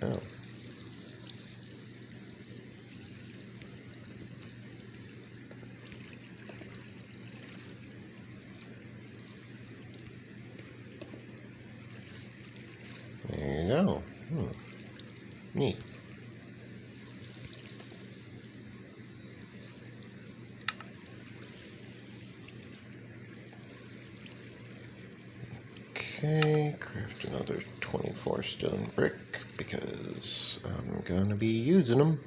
Oh. There you go. Neat. Okay, craft another 24 stone brick because I'm gonna be using them.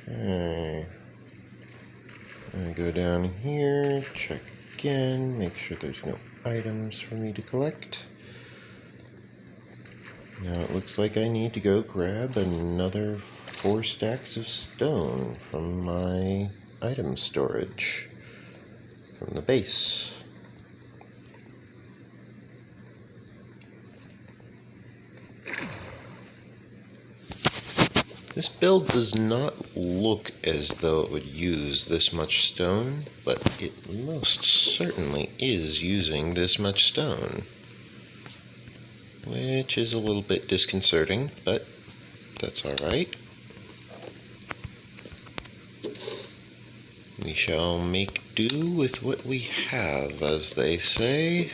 Okay. I go down here, check again, make sure there's no items for me to collect. Now it looks like I need to go grab another 4 stacks of stone from my item storage from the base. This build does not look as though it would use this much stone, but it most certainly is using this much stone. Which is a little bit disconcerting, but that's alright. We shall make do with what we have, as they say.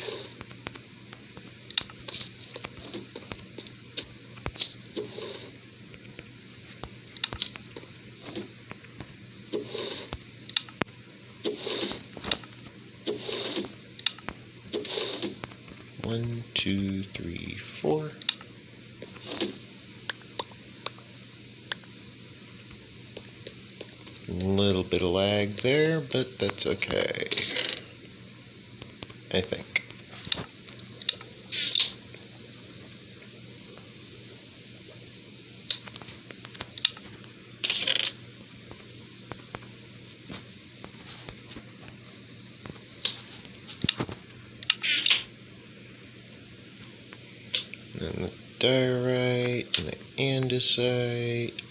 One, two, three, four. A little bit of lag there, but that's okay, I think. And the diorite, and the andesite.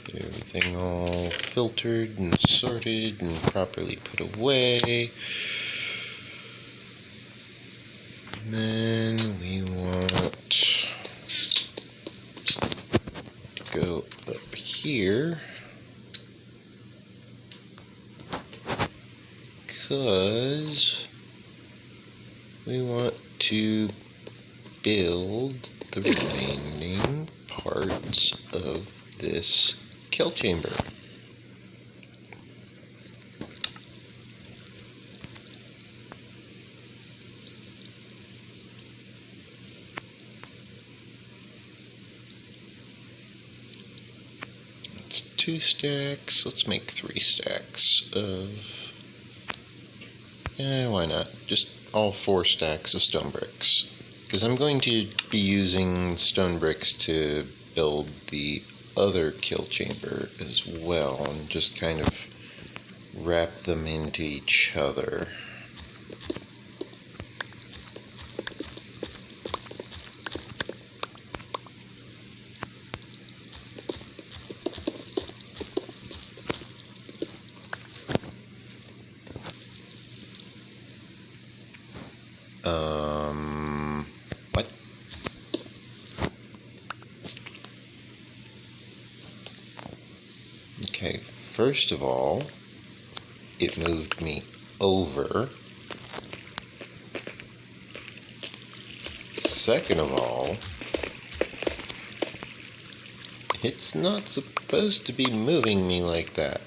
Get everything all filtered and sorted and properly put away. And then we want to go up here because we want to build the remaining parts of this kill chamber. That's 2 stacks. Let's make 3 stacks of... why not? Just all 4 stacks of stone bricks. Because I'm going to be using stone bricks to build the other kill chamber as well, and just kind of wrap them into each other. First of all, it moved me over. Second of all, it's not supposed to be moving me like that.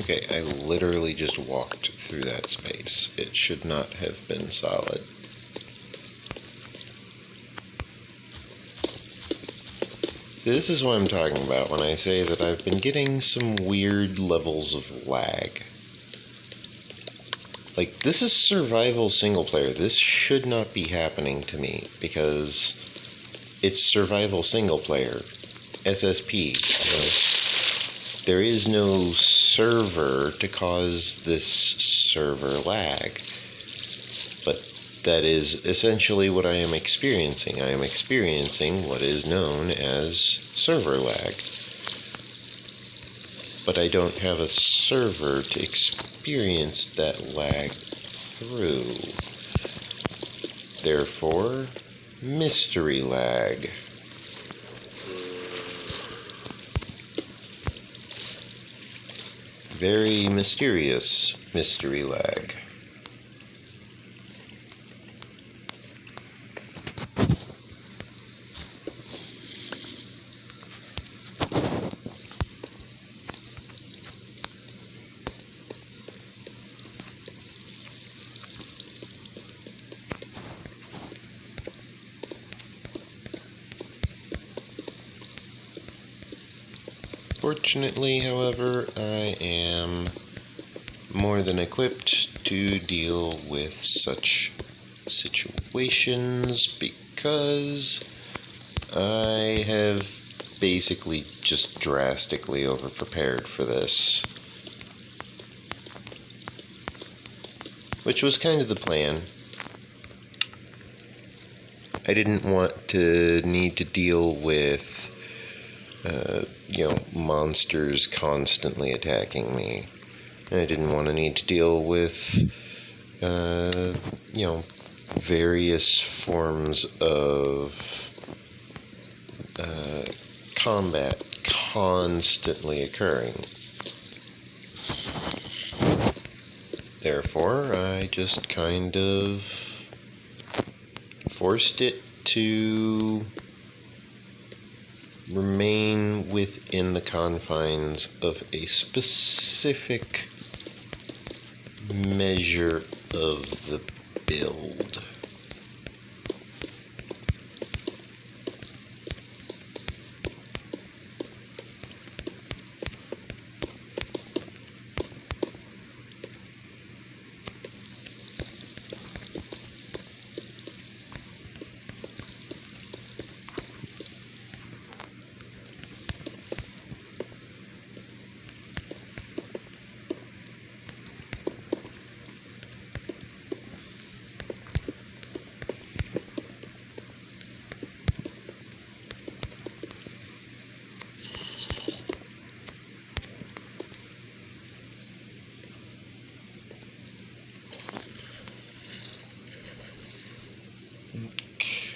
Okay, I literally just walked through that space. It should not have been solid. This is what I'm talking about when I say that I've been getting some weird levels of lag. Like, this is survival single player. This should not be happening to me because it's survival single player. SSP, you know? There is no server to cause this server lag. But that is essentially what I am experiencing. I am experiencing what is known as server lag. But I don't have a server to experience that lag through. Therefore, mystery lag. Very mysterious mystery lag. Fortunately, however, I am more than equipped to deal with such situations because I have basically just drastically overprepared for this. Which was kind of the plan. I didn't want to need to deal with monsters constantly attacking me. I didn't want to need to deal with, various forms of combat constantly occurring. Therefore, I just kind of forced it to remain within the confines of a specific measure of the build.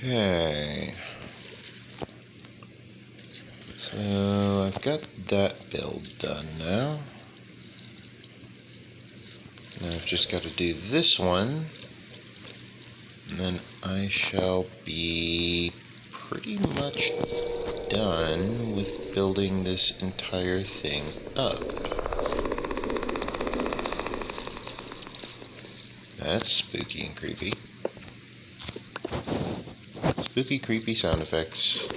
Okay, so I've got that build done now. Now I've just got to do this one, and then I shall be pretty much done with building this entire thing up. That's spooky and creepy. Spooky, creepy sound effects.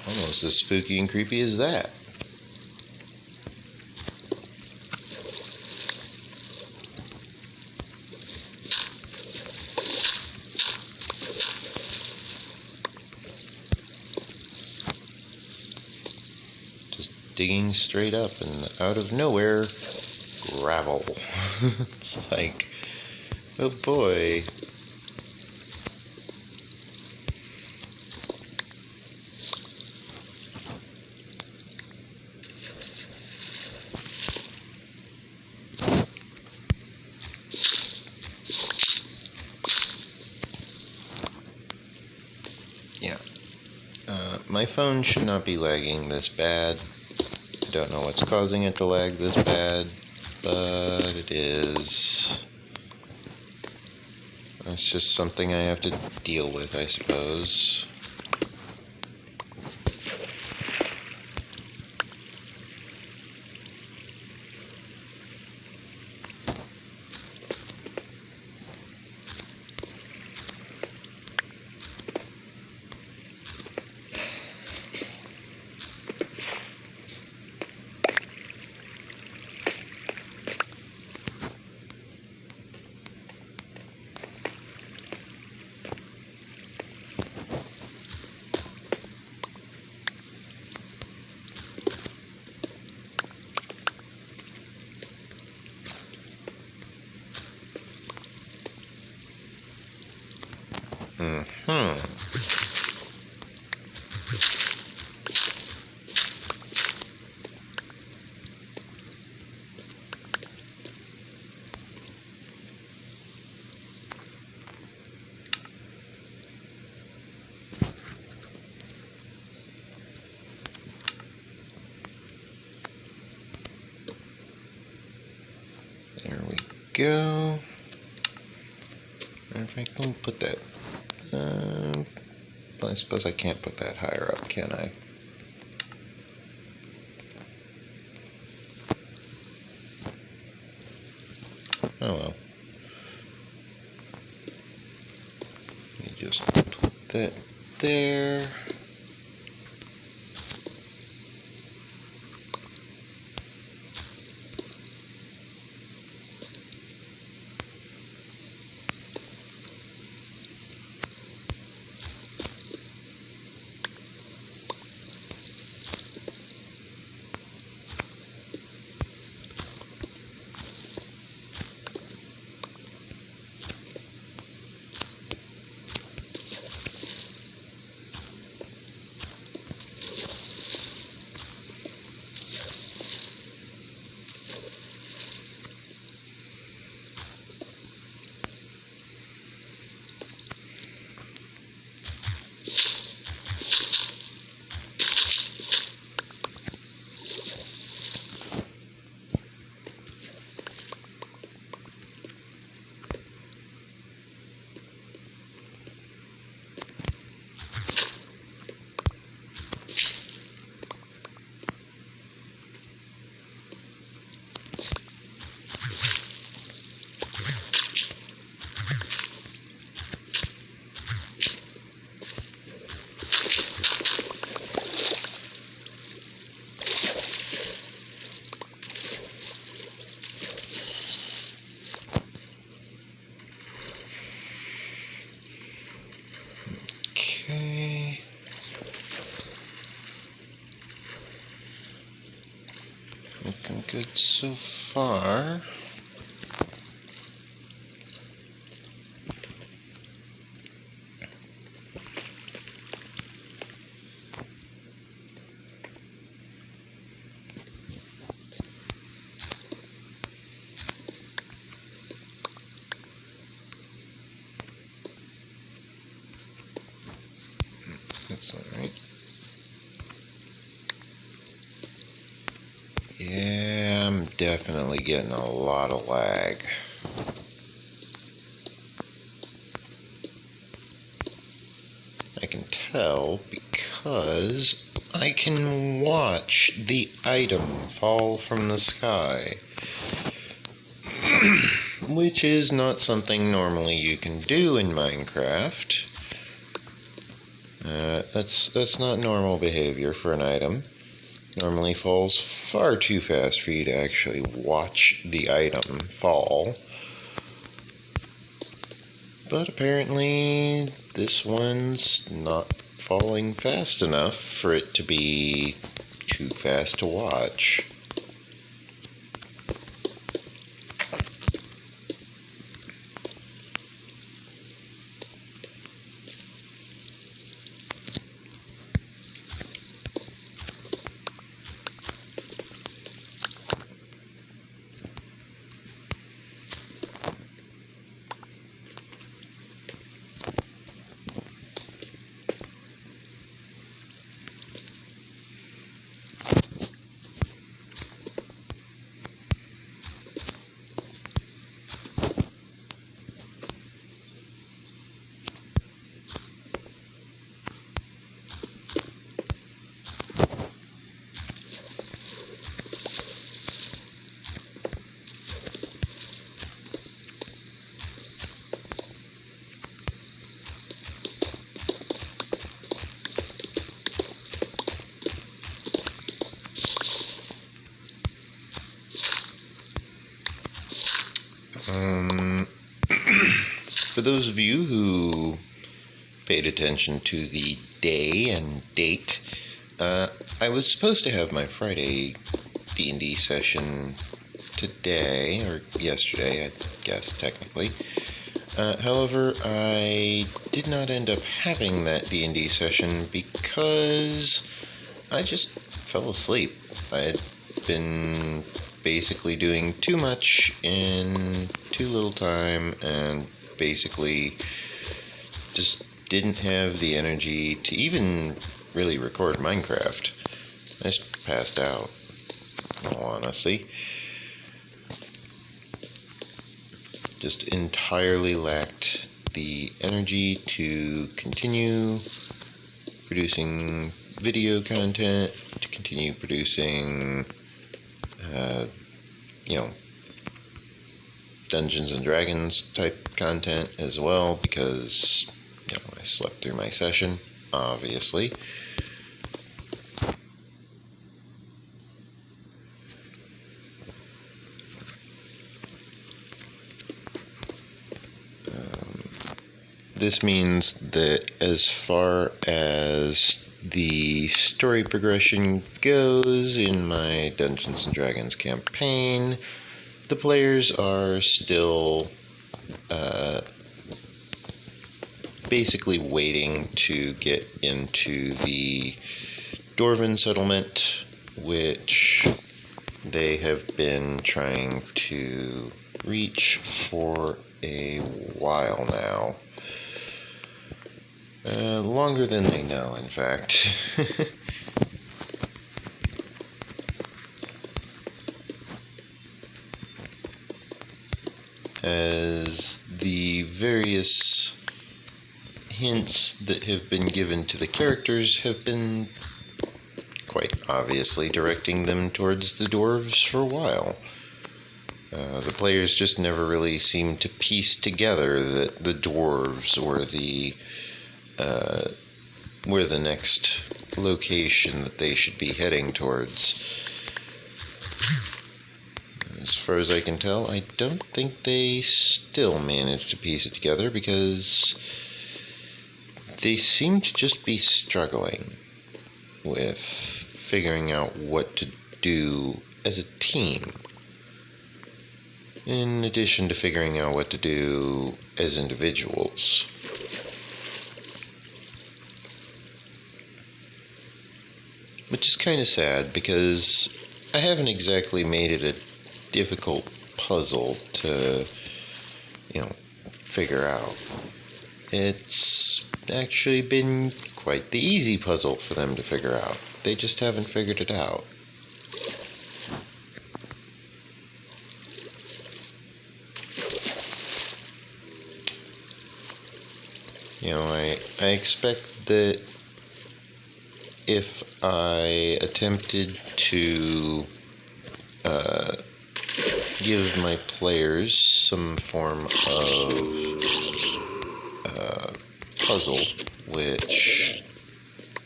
Almost as spooky and creepy as that. Just digging straight up and out of nowhere, gravel. It's It's like, oh boy. Yeah. My phone should not be lagging this bad. I don't know what's causing it to lag this bad, but it is. It's just something I have to deal with, I suppose. There we go. If I can put that, I suppose I can't put that higher up, can I? Oh well. Let me just put that there. Okay. Looking good so far. That's alright. Yeah, I'm definitely getting a lot of lag. I can tell because I can watch the item fall from the sky. Which is not something normally you can do in Minecraft. That's not normal behavior for an item. Normally falls far too fast for you to actually watch the item fall. But apparently this one's not falling fast enough for it to be too fast to watch. For those of you who paid attention to the day and date, I was supposed to have my Friday D&D session today, or yesterday, I guess, technically. However, I did not end up having that D&D session because I just fell asleep. I had been basically doing too much in too little time, and basically just didn't have the energy to even really record Minecraft. I just passed out, in all honesty. Just entirely lacked the energy to continue producing video content, to continue producing, Dungeons and Dragons type content as well, because, I slept through my session, obviously. This means that as far as the story progression goes in my Dungeons and Dragons campaign, the players are still basically waiting to get into the Dwarven settlement, which they have been trying to reach for a while now. Longer than they know, in fact. As the various hints that have been given to the characters have been quite obviously directing them towards the dwarves for a while. The players just never really seemed to piece together that the dwarves were the next location that they should be heading towards. As far as I can tell, I don't think they still managed to piece it together, because they seem to just be struggling with figuring out what to do as a team, in addition to figuring out what to do as individuals. Which is kind of sad, because I haven't exactly made it a difficult puzzle to, figure out. It's actually been quite the easy puzzle for them to figure out. They just haven't figured it out. I expect that if I attempted to give my players some form of puzzle which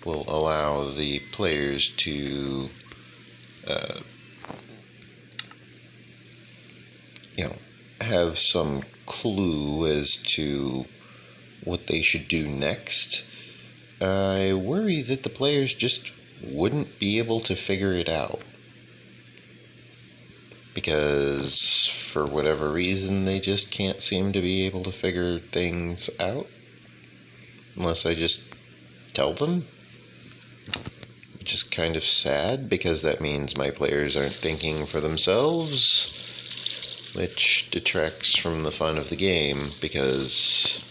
will allow the players to have some clue as to what they should do next, I worry that the players just wouldn't be able to figure it out. Because for whatever reason, they just can't seem to be able to figure things out. Unless I just tell them. Which is kind of sad, because that means my players aren't thinking for themselves. Which detracts from the fun of the game, because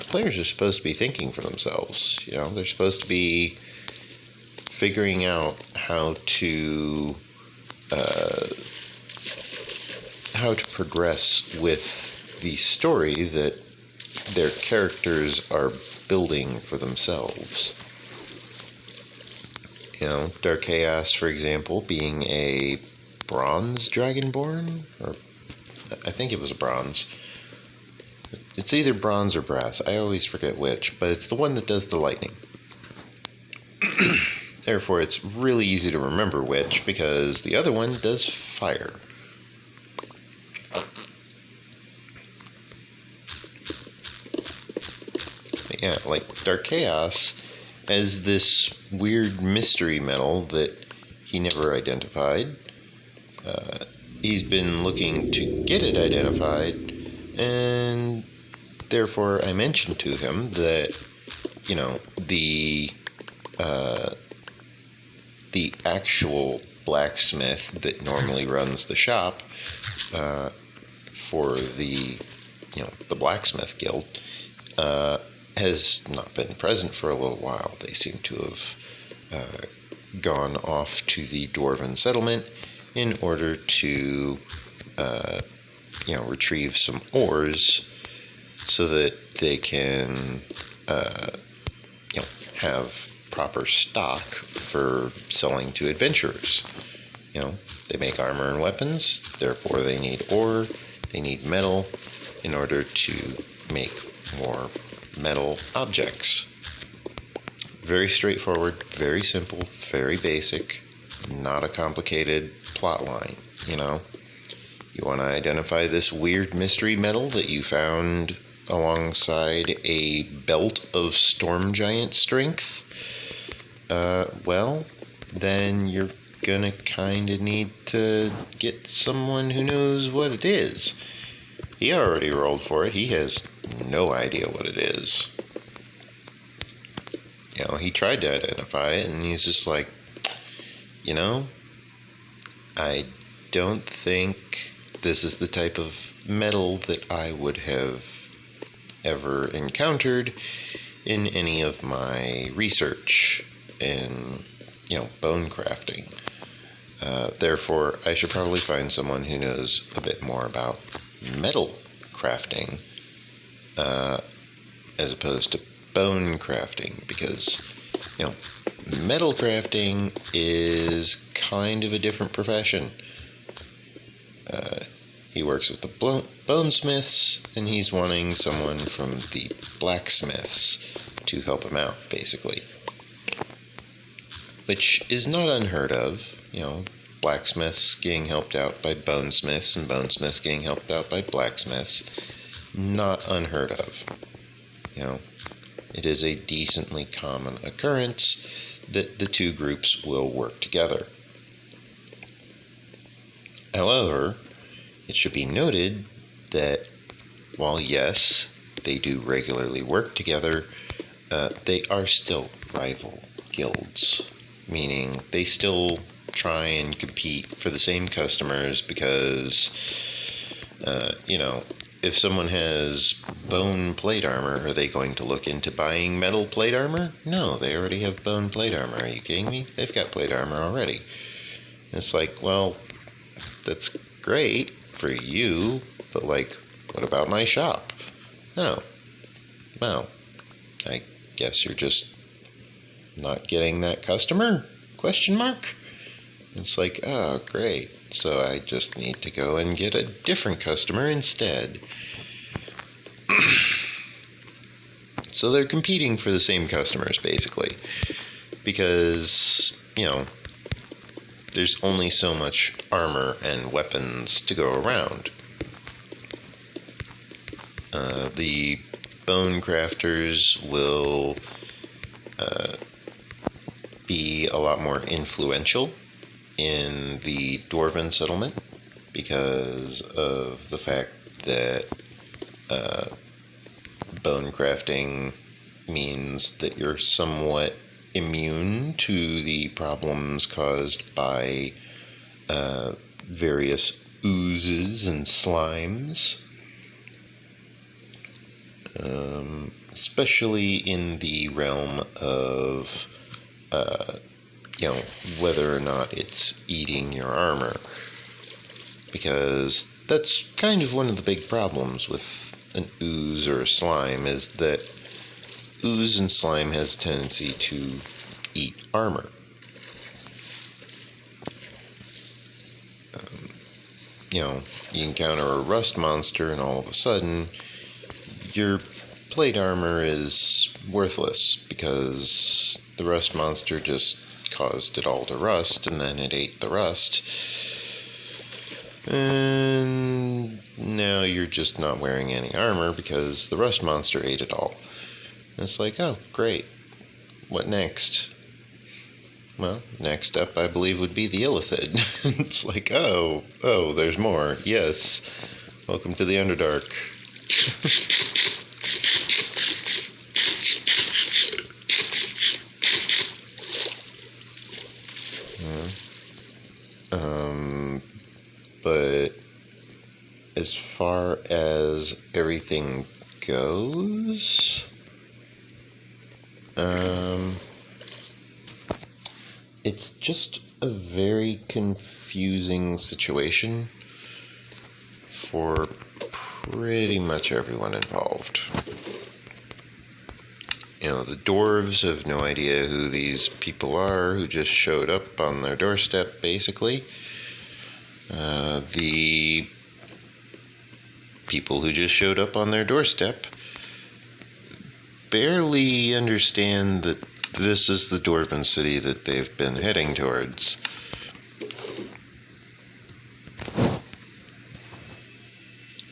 players are supposed to be thinking for themselves. They're supposed to be figuring out how to progress with the story that their characters are building for themselves. Dark Chaos, for example, being a bronze dragonborn, or I think it was a bronze. It's either bronze or brass. I always forget which, but it's the one that does the lightning. Therefore, it's really easy to remember which, because the other one does fire. Yeah, like Dark Chaos has this weird mystery metal that he never identified. He's been looking to get it identified, and therefore I mentioned to him that, the actual blacksmith that normally runs the shop for the blacksmith guild has not been present for a little while. They seem to have gone off to the dwarven settlement in order to retrieve some ores so that they can have proper stock for selling to adventurers. They make armor and weapons, therefore they need ore, they need metal in order to make more metal objects. Very straightforward, very simple, very basic, not a complicated plot line, You want to identify this weird mystery metal that you found alongside a belt of storm giant strength? Well, then you're gonna kind of need to get someone who knows what it is. He already rolled for it. He has no idea what it is. He tried to identify it, and he's just like, I don't think this is the type of metal that I would have ever encountered in any of my research in, bone crafting. Therefore, I should probably find someone who knows a bit more about metal crafting as opposed to bone crafting, because, metal crafting is kind of a different profession. He works with the bonesmiths, and he's wanting someone from the blacksmiths to help him out, basically. Which is not unheard of, blacksmiths getting helped out by bonesmiths and bonesmiths getting helped out by blacksmiths. Not unheard of. It is a decently common occurrence that the two groups will work together. However, it should be noted that while yes, they do regularly work together, they are still rival guilds, meaning they still try and compete for the same customers because, if someone has bone plate armor, are they going to look into buying metal plate armor? No, they already have bone plate armor. Are you kidding me? They've got plate armor already. And it's like, well, that's great for you, but what about my shop? Oh, well, I guess you're just not getting that customer? ? It's like, oh, great. So I just need to go and get a different customer instead. So they're competing for the same customers, basically, because, there's only so much armor and weapons to go around. The bone crafters will be a lot more influential in the dwarven settlement because of the fact that bone crafting means that you're somewhat immune to the problems caused by various oozes and slimes, especially in the realm of whether or not it's eating your armor, because that's kind of one of the big problems with an ooze or a slime, is that ooze and slime has a tendency to eat armor. You encounter a rust monster and all of a sudden your plate armor is worthless because the rust monster just caused it all to rust, and then it ate the rust, and now you're just not wearing any armor because the rust monster ate it all. And it's like, oh, great. What next? Well, next up, I believe, would be the Illithid. It's like, oh, there's more. Yes. Welcome to the Underdark. But as far as everything goes, it's just a very confusing situation for pretty much everyone involved. You know, the dwarves have no idea who these people are who just showed up on their doorstep, basically. The people who just showed up on their doorstep barely understand that this is the dwarven city that they've been heading towards.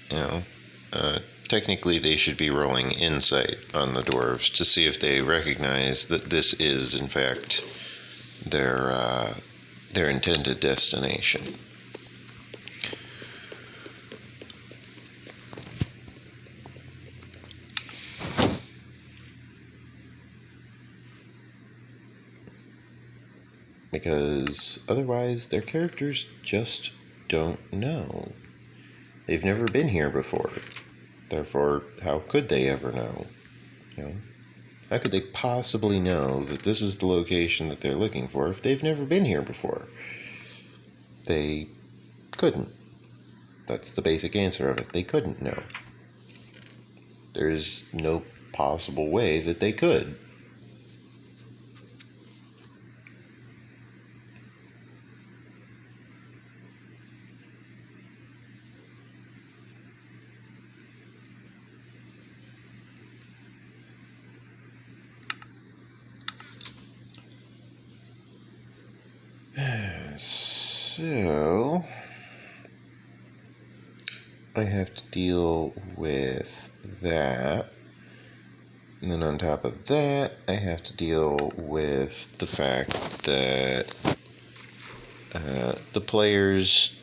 You know, technically they should be rolling insight on the dwarves to see if they recognize that this is, in fact, their intended destination. Because otherwise their characters just don't know. They've never been here before. Therefore, how could they ever know? You know? How could they possibly know that this is the location that they're looking for if they've never been here before? They couldn't. That's the basic answer of it. They couldn't know. There's no possible way that they could. So, I have to deal with that. And then on top of that, I have to deal with the fact that the players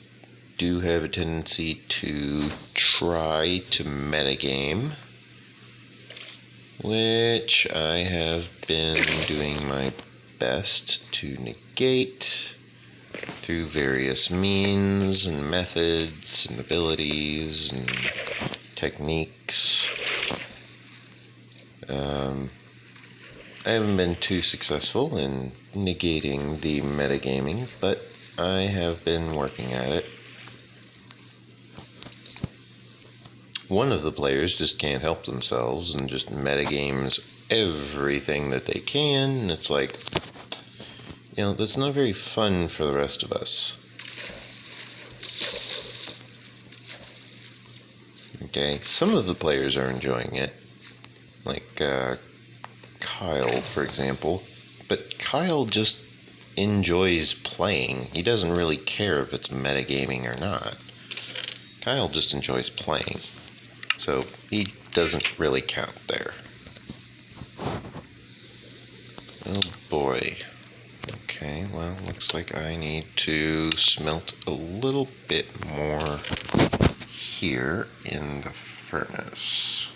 do have a tendency to try to metagame, which I have been doing my best to negate through various means and methods and abilities and techniques. I haven't been too successful in negating the metagaming, but I have been working at it. One of the players just can't help themselves and just metagames everything that they can, and it's like, you know, that's not very fun for the rest of us. Okay, some of the players are enjoying it, like Kyle, for example, but Kyle just enjoys playing. He doesn't really care if it's metagaming or not. Kyle just enjoys playing, so he doesn't really count there. Oh boy. Okay, well, looks like I need to smelt a little bit more here in the furnace.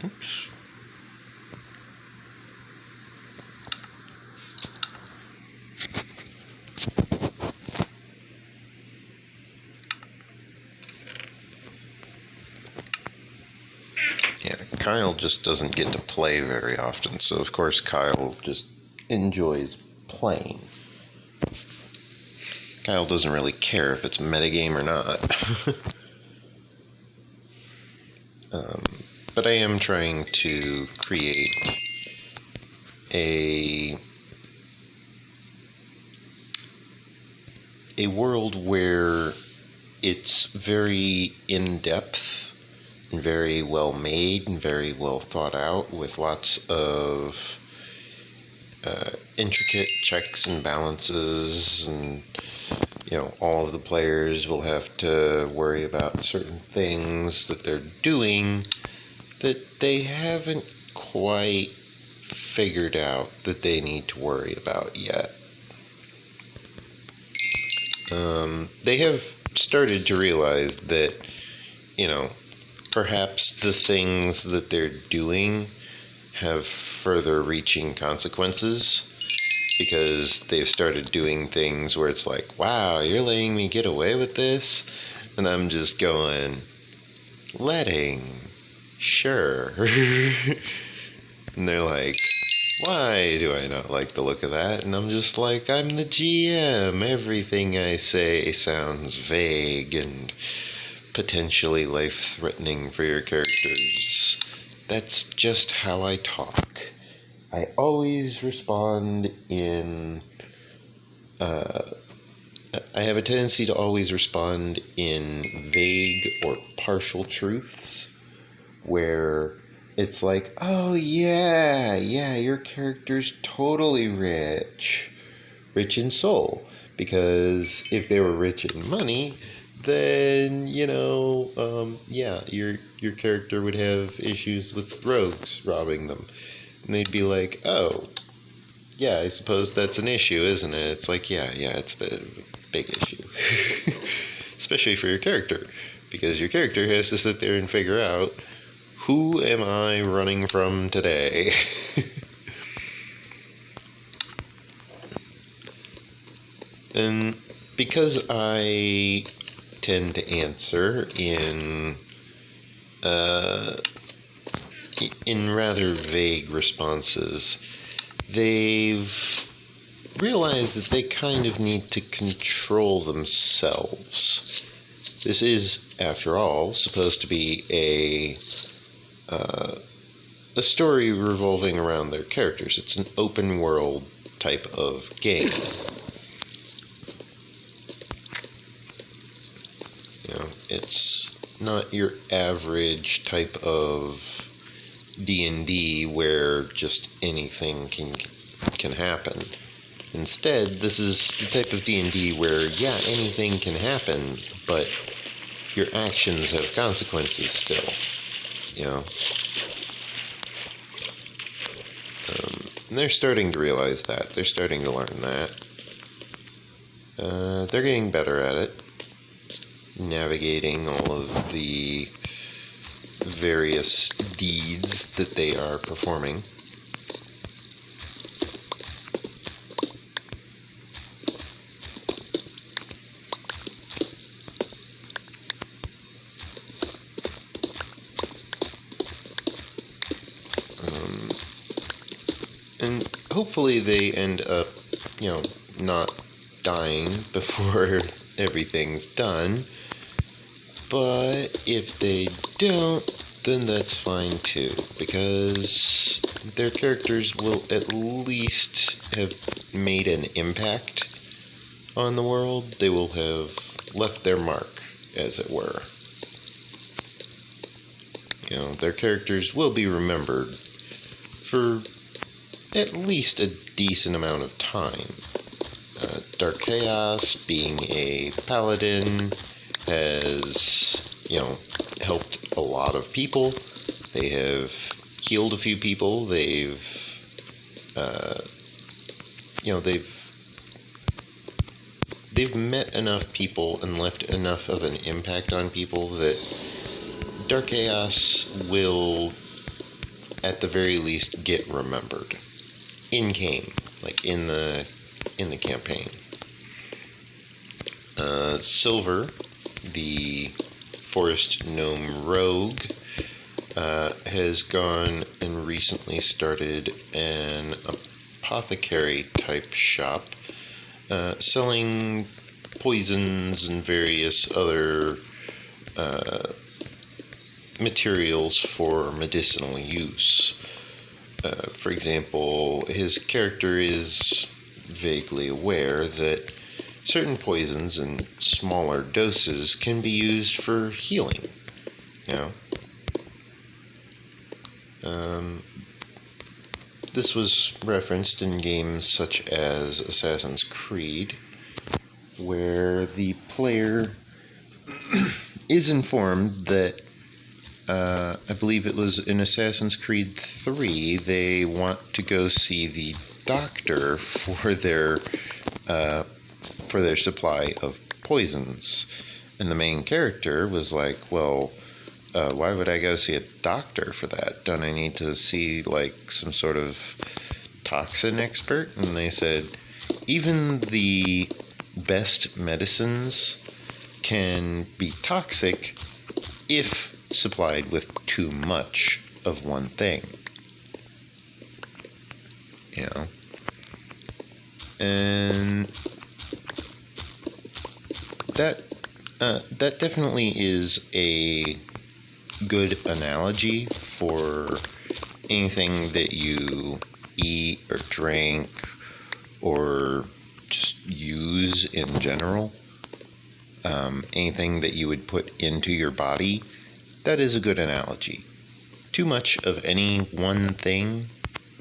Oops. Yeah, Kyle just doesn't get to play very often, so of course Kyle just enjoys playing. Kyle doesn't really care if it's metagame or not. But I am trying to create a world where it's very in-depth and very well made and very well thought out, with lots of intricate checks and balances, and you know, all of the players will have to worry about certain things that they're doing that they haven't quite figured out that they need to worry about yet. They have started to realize that, perhaps the things that they're doing have further reaching consequences, because they've started doing things where it's like, wow, you're letting me get away with this? And I'm just going, letting, sure. And they're like, why do I not like the look of that? And I'm just like, I'm the GM. Everything I say sounds vague and potentially life-threatening for your characters. That's just how I talk. I always respond in... I have a tendency to always respond in vague or partial truths, where it's like, oh yeah, your character's totally rich in soul, because if they were rich in money, then your character would have issues with rogues robbing them, and they'd be like, oh yeah, I suppose that's an issue, isn't it? It's like, yeah, it's a big issue. Especially for your character, because your character has to sit there and figure out, who am I running from today? And because I tend to answer in rather vague responses, they've realized that they kind of need to control themselves. This is, after all, supposed to be a story revolving around their characters. It's an open world type of game. It's not your average type of D&D where just anything can happen. Instead, this is the type of D&D where, yeah, anything can happen, but your actions have consequences still. And they're starting to realize that. They're starting to learn that. They're getting better at it, navigating all of the various deeds that they are performing. And hopefully they end up, not dying before everything's done. But if they don't, then that's fine too, because their characters will at least have made an impact on the world. They will have left their mark, as it were. Their characters will be remembered for at least a decent amount of time. Dark Chaos, being a paladin, has, helped a lot of people. They have healed a few people. They've met enough people and left enough of an impact on people that Dark Chaos will, at the very least, get remembered in-game, like in the campaign. Silver, the forest gnome rogue, has gone and recently started an apothecary type shop, selling poisons and various other materials for medicinal use. For example, his character is vaguely aware that certain poisons in smaller doses can be used for healing. This was referenced in games such as Assassin's Creed, where the player is informed that I believe it was in Assassin's Creed 3, they want to go see the doctor for their supply of poisons. And the main character was like, well, why would I go see a doctor for that? Don't I need to see, like, some sort of toxin expert? And they said, even the best medicines can be toxic if supplied with too much of one thing. You know? And that definitely is a good analogy for anything that you eat or drink or just use in general. Anything that you would put into your body, that is a good analogy. Too much of any one thing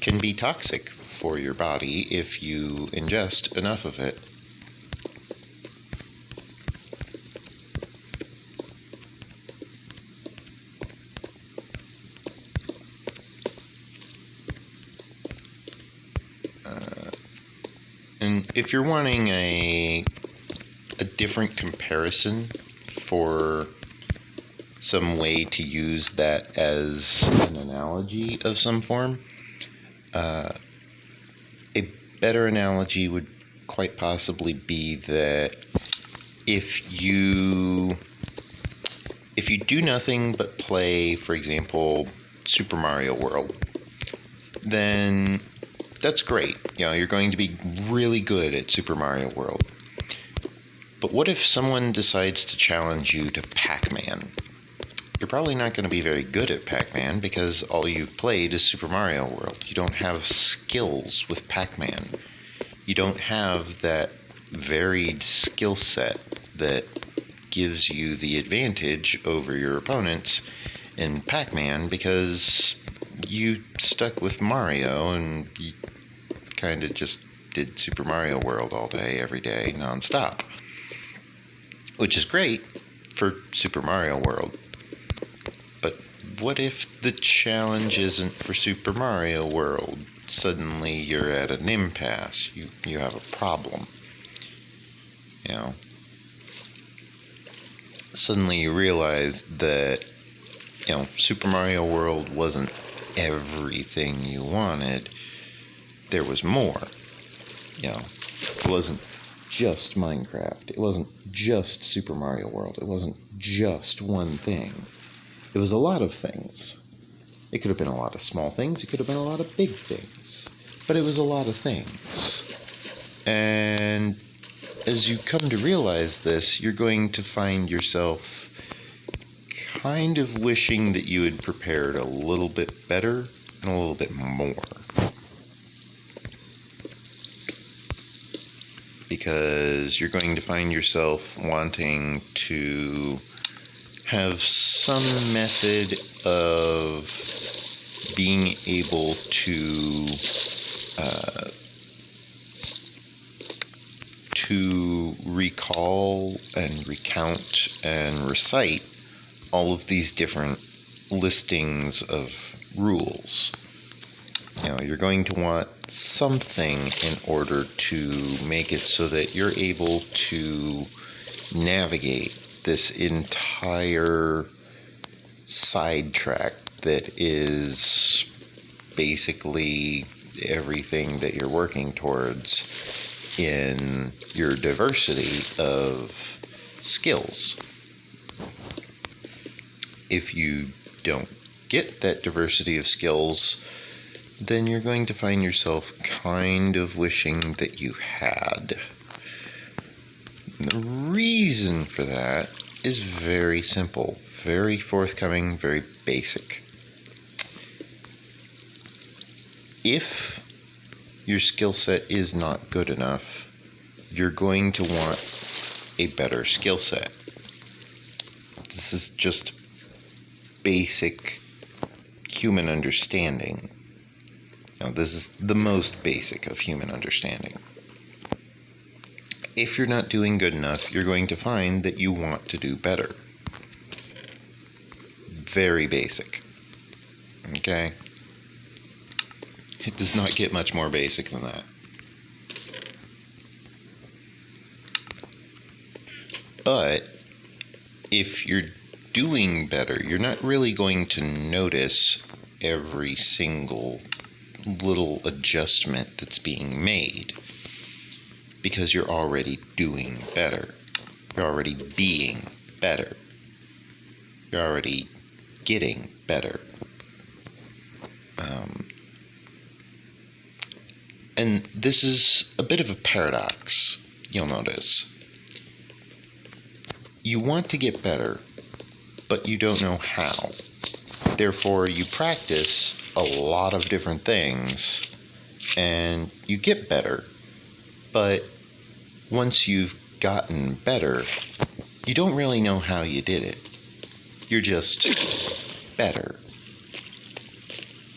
can be toxic for your body if you ingest enough of it. And if you're wanting a different comparison for some way to use that as an analogy of some form, a better analogy would quite possibly be that if you do nothing but play, for example, Super Mario World, then that's great. You know, you're going to be really good at Super Mario World. But what if someone decides to challenge you to Pac-Man? You're probably not going to be very good at Pac-Man because all you've played is Super Mario World. You don't have skills with Pac-Man. You don't have that varied skill set that gives you the advantage over your opponents in Pac-Man because you stuck with Mario and you kind of just did Super Mario World all day, every day, nonstop. Which is great for Super Mario World. But what if the challenge isn't for Super Mario World? Suddenly you're at an impasse. You have a problem. You know? Suddenly you realize that, you know, Super Mario World wasn't everything you wanted. There was more. You know, it wasn't just Minecraft. It wasn't just Super Mario World. It wasn't just one thing. It was a lot of things. It could have been a lot of small things. It could have been a lot of big things. But it was a lot of things. And as you come to realize this, you're going to find yourself kind of wishing that you had prepared a little bit better and a little bit more. Because you're going to find yourself wanting to have some method of being able to recall and recount and recite all of these different listings of rules. You know, you're going to want something in order to make it so that you're able to navigate this entire sidetrack that is basically everything that you're working towards in your diversity of skills. If you don't get that diversity of skills, then you're going to find yourself kind of wishing that you had. The reason for that is very simple, very forthcoming, very basic. If your skill set is not good enough, you're going to want a better skill set. This is just basic human understanding. Now, this is the most basic of human understanding. If you're not doing good enough, you're going to find that you want to do better. very basic. Okay? It does not get much more basic than that. But if you're doing better, you're not really going to notice every single little adjustment that's being made, because you're already doing better. You're already being better. You're already getting better. And this is a bit of a paradox, you'll notice. You want to get better, but you don't know how. Therefore, you practice a lot of different things, and you get better. But once you've gotten better, you don't really know how you did it. You're just better.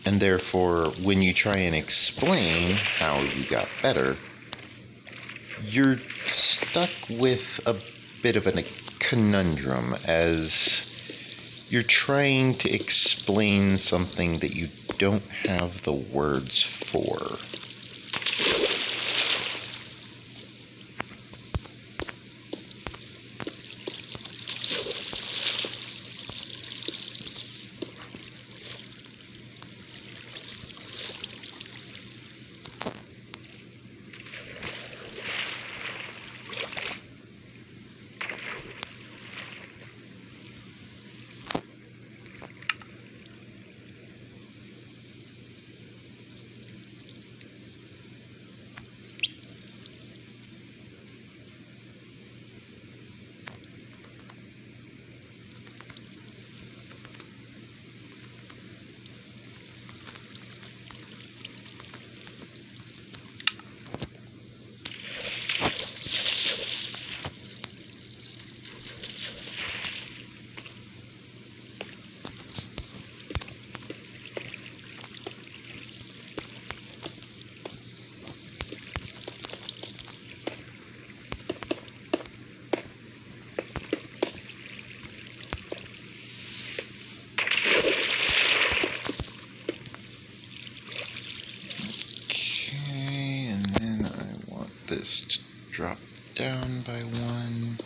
And therefore, when you try and explain how you got better, you're stuck with a bit of a conundrum, as you're trying to explain something that you don't have the words for. This to drop down by 1.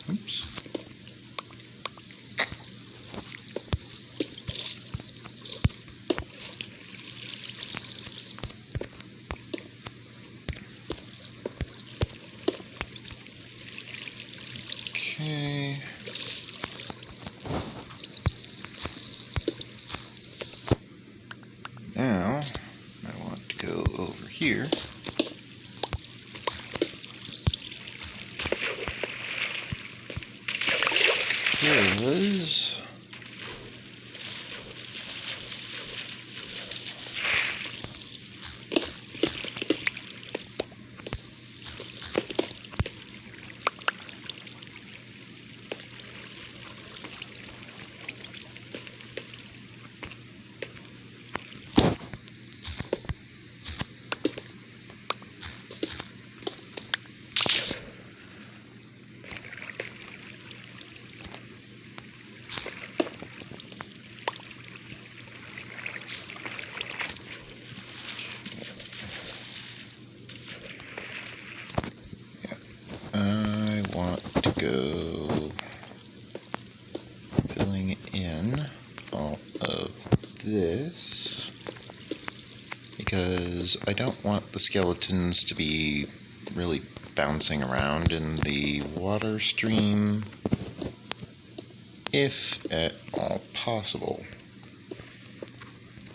Oops. Okay. Now, I want to go over here. Because I want to go filling in all of this, because I don't want the skeletons to be really bouncing around in the water stream, if at all possible.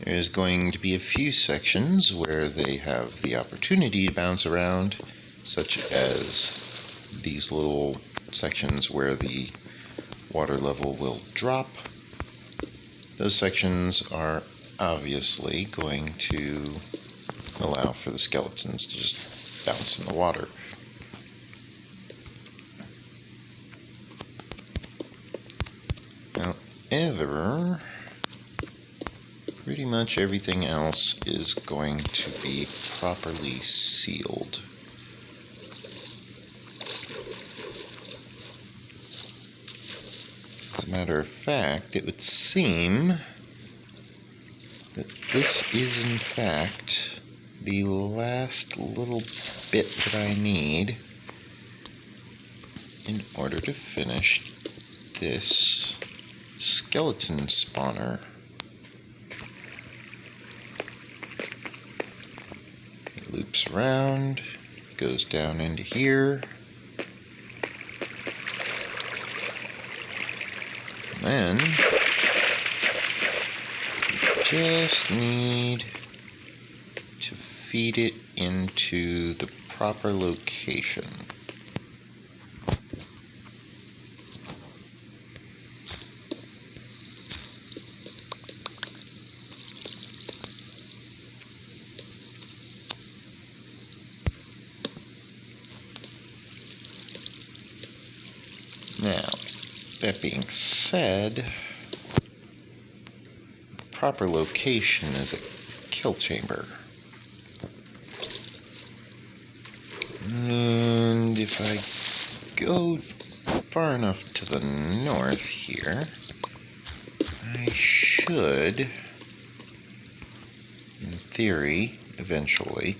There's going to be a few sections where they have the opportunity to bounce around, such as these little sections where the water level will drop. Those sections are obviously going to allow for the skeletons to just bounce in the water. However, pretty much everything else is going to be properly sealed. As a matter of fact, it would seem that this is in fact the last little bit that I need in order to finish this skeleton spawner. It loops around, goes down into here, and then just need to feed it into the proper location. Now, that being said, proper location is a kill chamber. And if I go far enough to the north here, I should, in theory, eventually,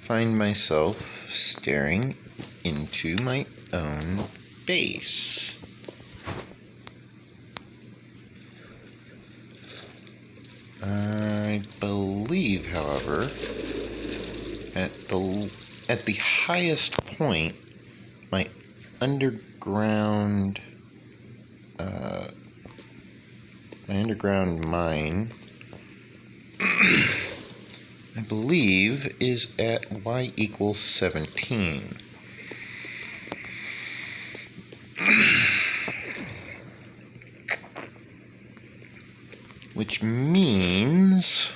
find myself staring into my own base. I believe, however, at the highest point, my underground mine, I believe, is at y equals 17. Which means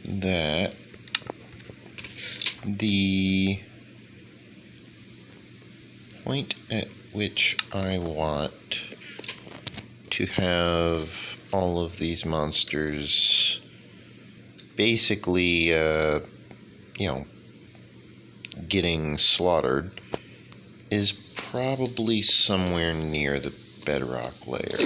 that the point at which I want to have all of these monsters basically, getting slaughtered is probably somewhere near the bedrock layer.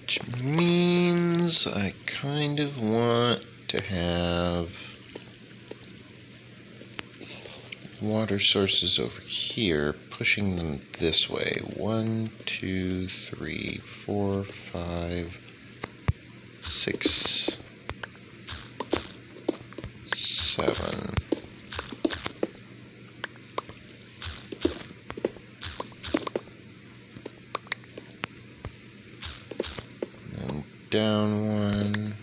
Which means I kind of want to have water sources over here, pushing them this way. 1, 2, 3, 4, 5, 6, 7. And down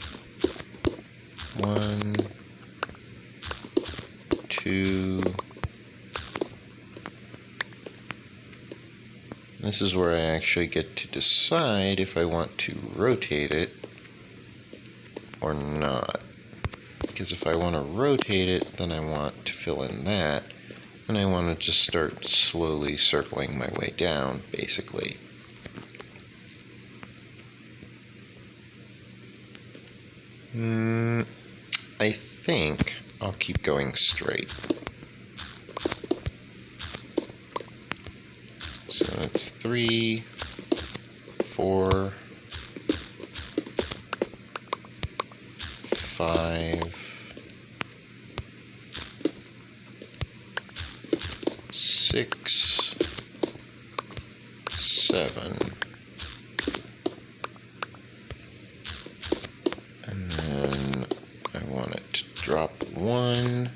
1, 2. This is where I actually get to decide if I want to rotate it or not. Because if I want to rotate it, then I want to fill in that, and I want to just start slowly circling my way down, basically. I think I'll keep going straight. So that's 3, 4, 5, 6, 7, and then I want it to drop 1,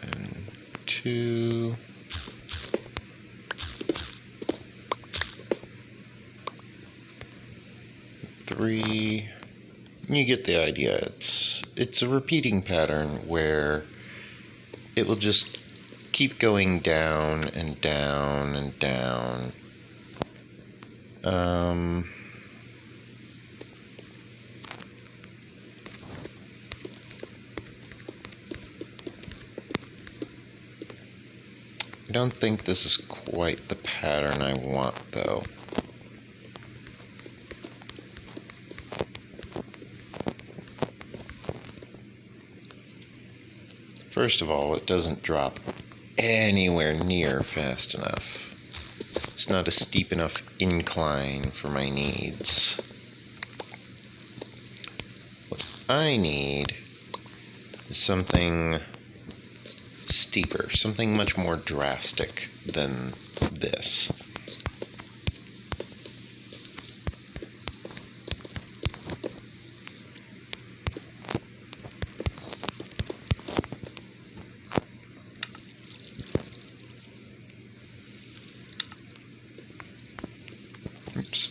and 2, 3. You get the idea. It's a repeating pattern where it will just keep going down and down and down. I don't think this is quite the pattern I want, though. First of all, it doesn't drop anywhere near fast enough. It's not a steep enough incline for my needs. What I need is something steeper, something much more drastic than this. Oops.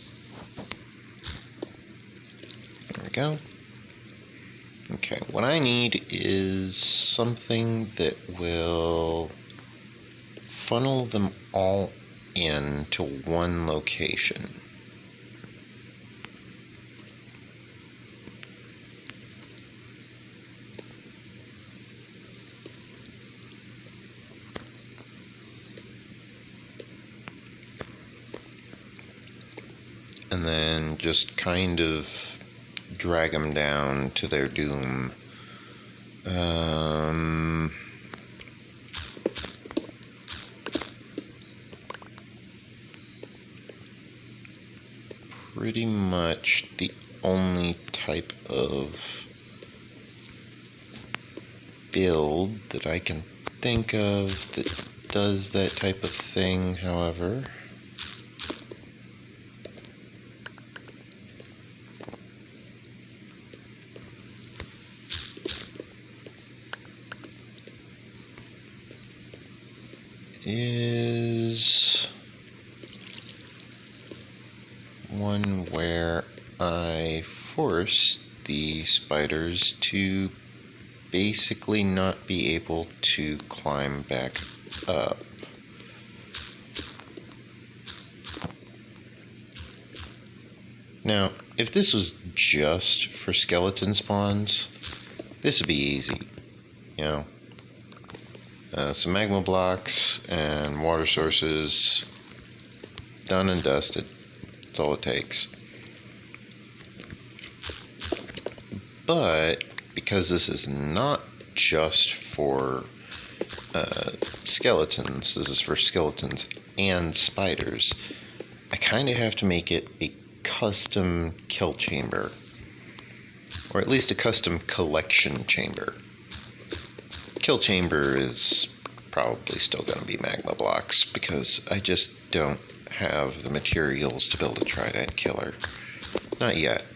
There we go. Okay, what I need is something that will funnel them all in to one location. And then just kind of drag them down to their doom. Pretty much the only type of build that I can think of that does that type of thing, however. Is one where I force the spiders to basically not be able to climb back up. Now, if this was just for skeleton spawns, this would be easy, you know. Some magma blocks and water sources, done and dusted. That's all it takes. But because this is not just for skeletons, this is for skeletons and spiders, I kind of have to make it a custom kill chamber, or at least a custom collection chamber. Kill chamber is probably still going to be magma blocks because I just don't have the materials to build a trident killer. Not yet.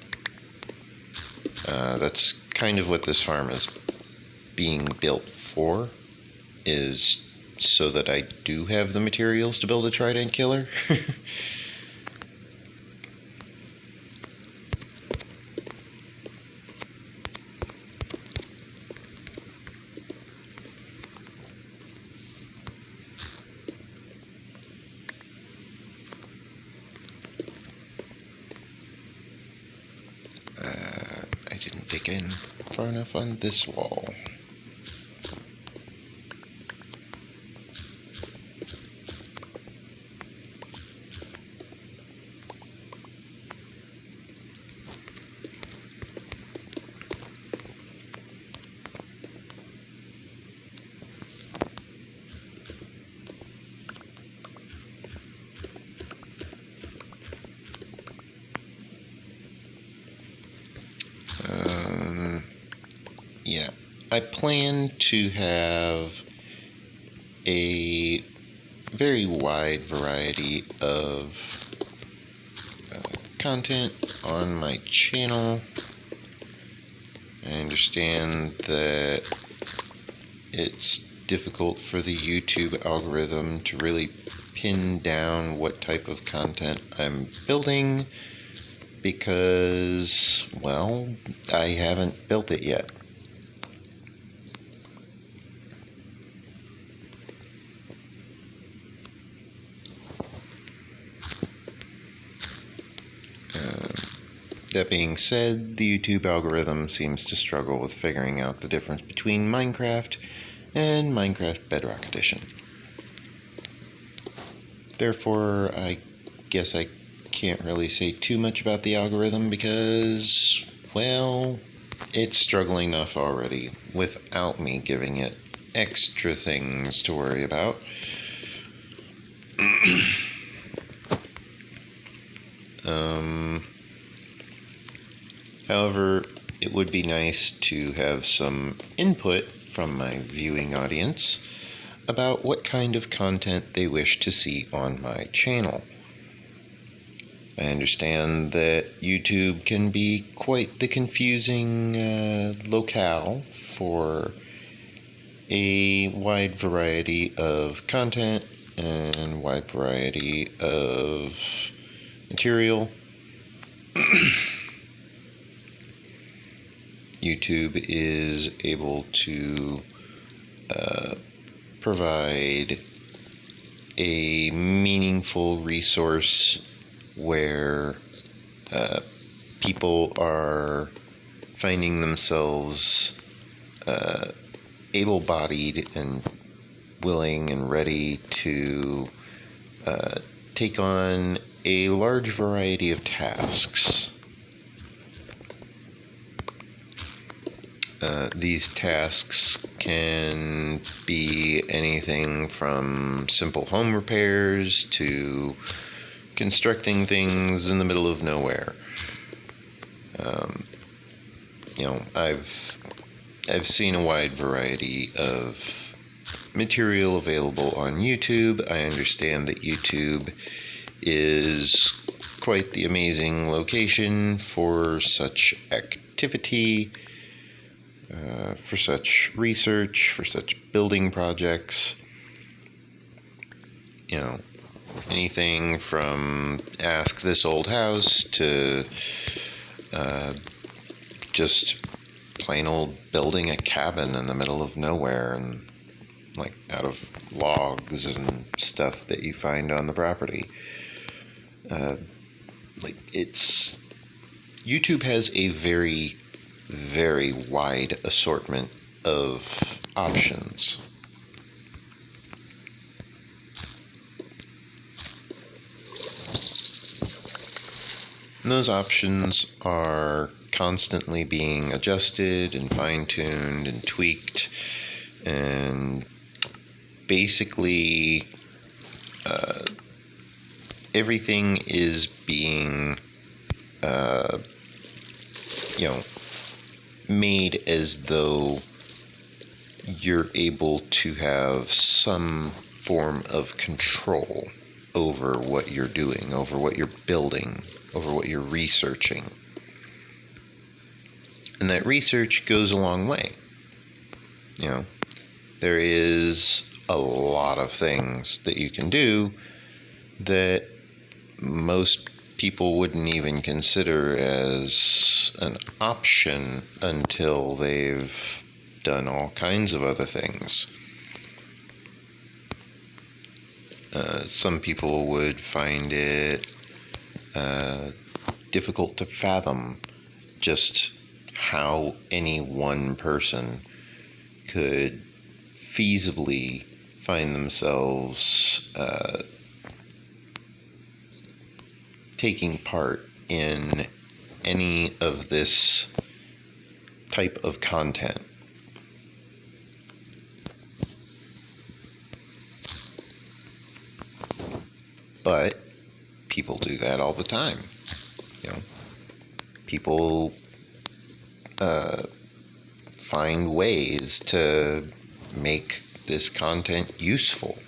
That's kind of what this farm is being built for, is so that I do have the materials to build a trident killer. I didn't dig in far enough on this wall. Yeah, I plan to have a very wide variety of content on my channel. I understand that it's difficult for the YouTube algorithm to really pin down what type of content I'm building, because, well, I haven't built it yet. That being said, the YouTube algorithm seems to struggle with figuring out the difference between Minecraft and Minecraft Bedrock Edition. Therefore, I guess I can't really say too much about the algorithm because, well, it's struggling enough already without me giving it extra things to worry about. However, it would be nice to have some input from my viewing audience about what kind of content they wish to see on my channel. I understand that YouTube can be quite the confusing locale for a wide variety of content and wide variety of material. YouTube is able to provide a meaningful resource where people are finding themselves able-bodied and willing and ready to take on a large variety of tasks. These tasks can be anything from simple home repairs to constructing things in the middle of nowhere. I've seen a wide variety of material available on YouTube. I understand that YouTube is quite the amazing location for such activity. For such research, for such building projects. Anything from ask this old house to just plain old building a cabin in the middle of nowhere and out of logs and stuff that you find on the property. YouTube has a very wide assortment of options. And those options are constantly being adjusted and fine-tuned and tweaked, and basically everything is being made as though you're able to have some form of control over what you're doing, over what you're building, over what you're researching. And that research goes a long way. There is a lot of things that you can do that most people wouldn't even consider as an option until they've done all kinds of other things. Some people would find it difficult to fathom just how any one person could feasibly find themselves taking part in any of this type of content. But people do that all the time. People find ways to make this content useful.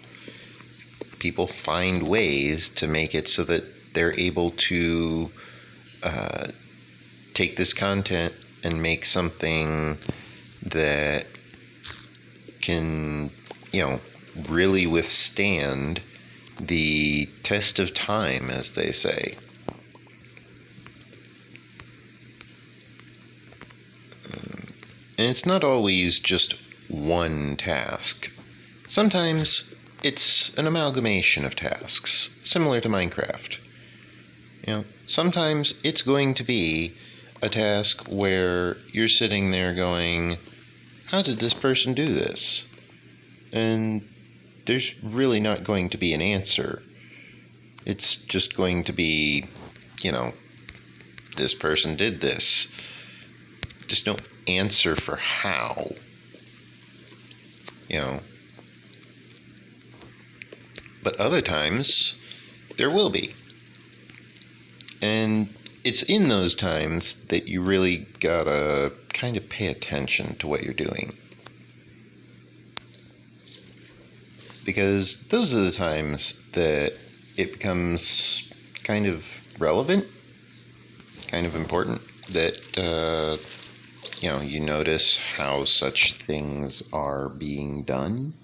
People find ways to make it so that they're able to take this content and make something that can, really withstand the test of time, as they say. And it's not always just one task. Sometimes it's an amalgamation of tasks, similar to Minecraft. Sometimes it's going to be a task where you're sitting there going, how did this person do this? And there's really not going to be an answer. It's just going to be, this person did this. Just no answer for how. But other times, there will be. And it's in those times that you really gotta kind of pay attention to what you're doing. Because those are the times that it becomes kind of relevant, kind of important, that, you notice how such things are being done.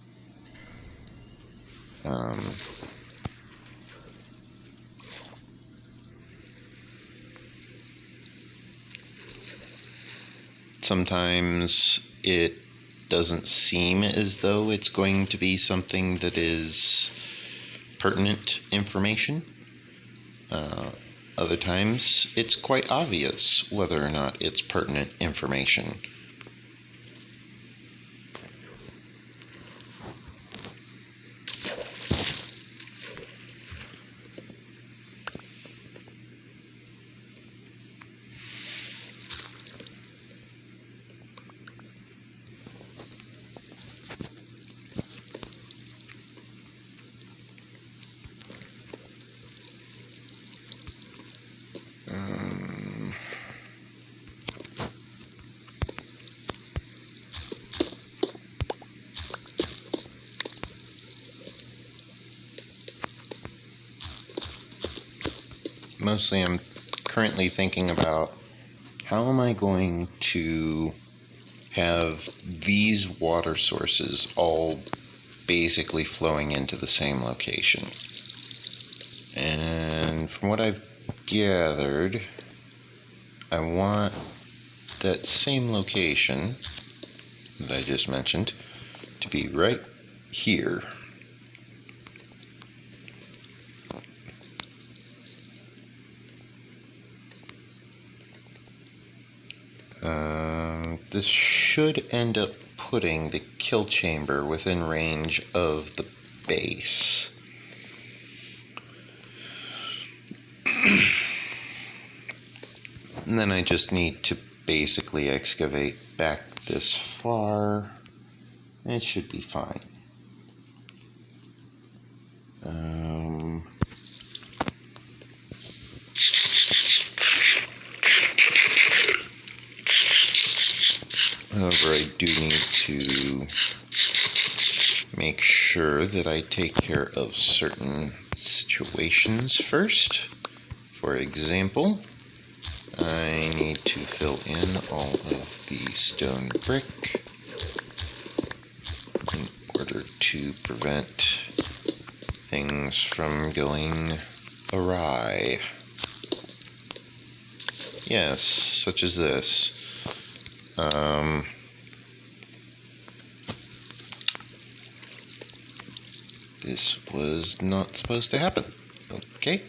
Sometimes it doesn't seem as though it's going to be something that is pertinent information. Other times it's quite obvious whether or not it's pertinent information. Mostly I'm currently thinking about how am I going to have these water sources all basically flowing into the same location. And from what I've gathered, I want that same location that I just mentioned to be right here. This should end up putting the kill chamber within range of the base. And then I just need to basically excavate back this far. It should be fine. However, I do need to make sure that I take care of certain situations first. For example, I need to fill in all of the stone brick in order to prevent things from going awry. Yes, such as this. This was not supposed to happen. Okay.